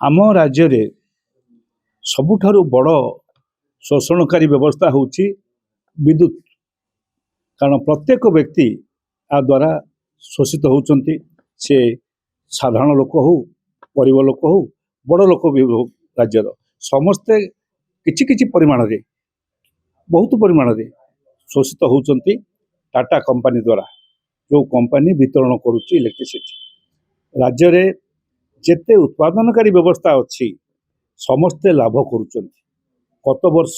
आम राज्य रे सबुठारु बड़ शोषणकारी व्यवस्था होची विद्युत। कारण प्रत्येक व्यक्ति आ द्वारा शोषित होउचंती। से साधारण लोक हो, गरीब लोक हो, बड़ लोक भी हो, राज्यर समस्ते किछि किछि परिमाण रे बहुत परिमाण रे शोषित होउचंती टाटा कंपनी द्वारा। जो कंपनी वितरण करुच्ची इलेक्ट्रिसिटी राज्य रे जेते उत्पादनकारी व्यवस्था अच्छी समस्ते लाभ करुचंती। गत वर्ष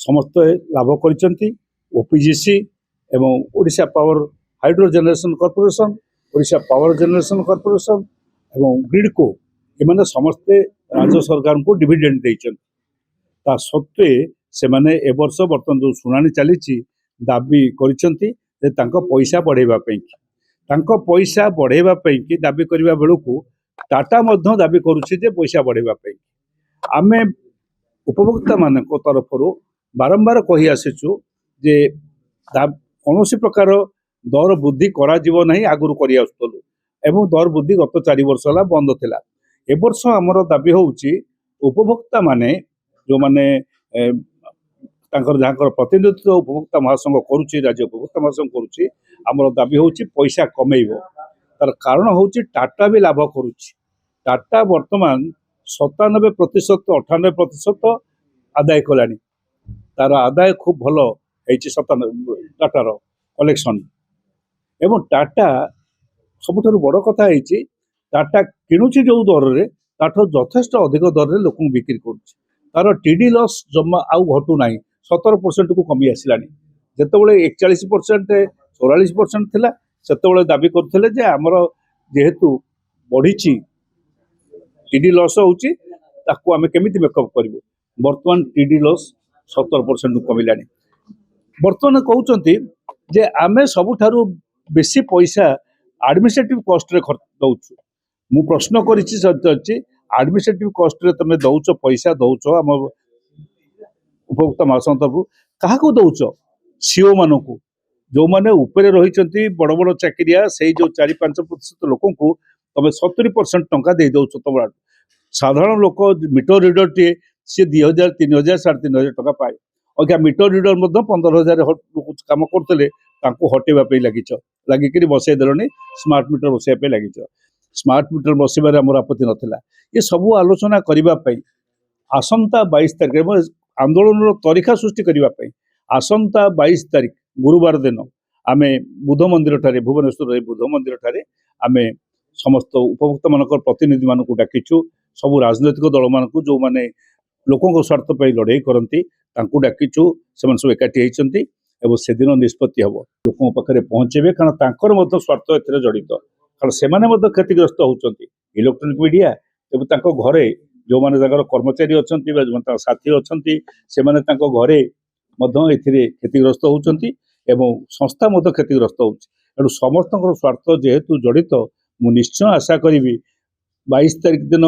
समस्ते लाभ करिसंती। ओपीजीसी एवं Odisha power hydro generation corporation, Odisha power generation corporation एवं ग्रिडको एमाने समस्ते राज्य सरकार को डिविडेंड देइचंती। ता सत्वे से माने ए वर्ष बर्तन जो सुनानी चली दाबी करिसंती जे तांको पैसा बढ़ेबा पई तांको पैसा बढ़ेबा पई कि दाबी करिबा बेलुकु टाटा मध्य दाबी करुछि जे पैसा बढ़ेबा पई। आमे उपभोक्ता मान तरफ बारंबार कही आसीचु जे कौन प्रकार दर वृद्धि करा जीव नहीं आगुरी करी आसुलु एवं दर वृद्धि गत 4 वर्ष होला बंद थिला। ए वर्ष हमर दाबी होउची उपभोक्ता माने जो माने तांकर जहाँकर प्रतिनिधित्व उपभोक्ता महासंघ करुची, राज्य उपभोक्ता महासंघ करुची, हमर दाबी होउची पैसा कमेइबो। तार कारण होउची टाटा भी लाभ करुची। टाटा वर्तमान 97% 98% आदाय कलानी। तार आदाय खूब भल होइची 97 टाटार कलेक्शन। एवं टाटा सबुठारु बड़ कथा होइची टाटा किणुची जो दर रे ताठो यथेष्ट अधिक दर रे लोक बिक्री करुची। तार टीडी लॉस जमा आउ घटू नाही 17% को कमी आसिलानी। जेतेबेले 41% 44% थिला सेतेबेले दाबी करथिले जे हमर जेहेतु बढ़ीची टीडी लॉस होउची ताकू आमे केमिति मेकअप करिवो। वर्तमान टीडी लॉस 17% कमिलानी। वर्तमान कहउचंती जे आमे सबुठारु बेसी पैसा एडमिनिस्ट्रेटिव कॉस्ट रे खर्च दउछु। मु प्रश्न करिछि सत्यछि एडमिनिस्ट्रेटिव कॉस्ट रे तमे दउचो पैसा दउचो हम उपभोक्ता महासंघ तरफ काहाकू दउचो सीओ मानकू जो माने ऊपर रहिचंती बड़ बड़ चाकरिया से जो 4-5% लोक को तमे 70% टंका दे दउचो। तबरा साधारण लोक मीटर रीडर टे से 2000 3000 3500 टका पाए। अगर मीटर रीडर 15,000 काम करते हटेवा लगिक बसई देनी स्मार्ट मीटर बसैया लगिच। स्मार्ट मीटर बसैबार आम आपत्ति नाला। ये सब आलोचना करने आसंता 22 तारिख आंदोलन तरीका सृष्टि करने आसंता 22 तारिख गुरुवार दिन आम बुध मंदिर ठारे भुवनेश्वर बुध मंदिर ठारे आम समस्त उपभोक्ता मान प्रतिनिधि मानक डाकिचु। सब राजनैतिक दल मान जो मैंने लोकों स्वार्थ पर लड़ाई करती डाकिचु। से सब एकाठी होती एवं से दिन निष्पत्ति हम लोकों पाखे पहुँचे कारण तांकर स्वार्थ ए जड़ित। कारण से क्षतिग्रस्त होती इलेक्ट्रोनिक मीडिया एवं घरे जो मैंने कर्मचारी अच्छा साथी अच्छा से घरे क्षतिग्रस्त होती संस्था क्षतिग्रस्त हो समस्त स्वार्थ जेहेतु जड़ित मु निश्चय आशा करी 22 तारिख दिन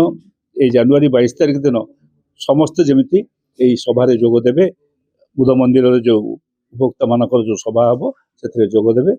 ये जनवरी 22 तारिख दिन समस्ते जमीती यही सभारे जोगदेवे बुध मंदिर जो उपभोक्ता मानकर जो सभा हम से जोगदेवे